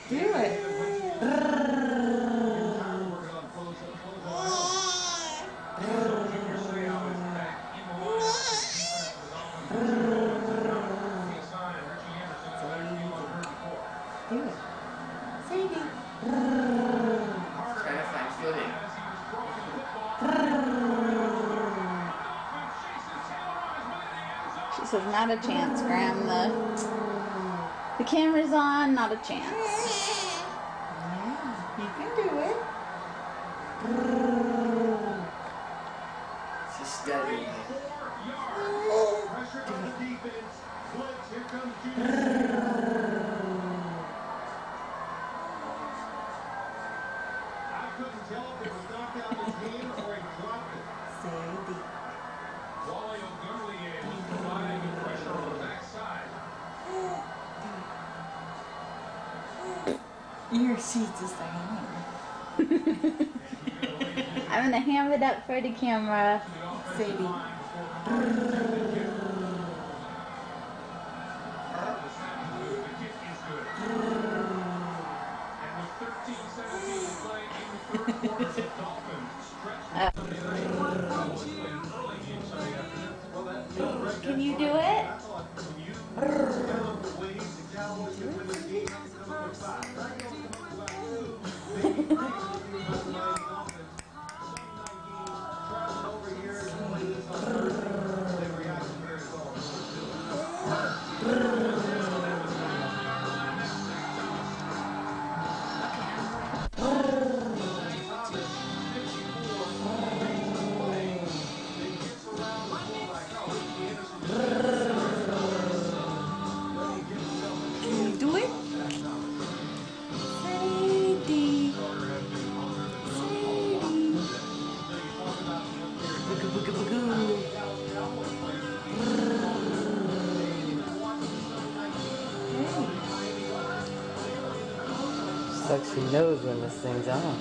Do it. Do it. Sadie. Trying to find footing. She says, not a chance, Graham. The camera's on, not a chance. Yeah, you can do it. She's studying. Couldn't tell if it was knocked out of his hand or he dropped it. Sadie. Wally O'Gurley is providing pressure on the backside. Your she's just a hand. I'm gonna ham it up for the camera. Sadie. Can you do it? Can you do it? Sadie. Sadie. Booga booga booga. Sucks she knows when this thing's on.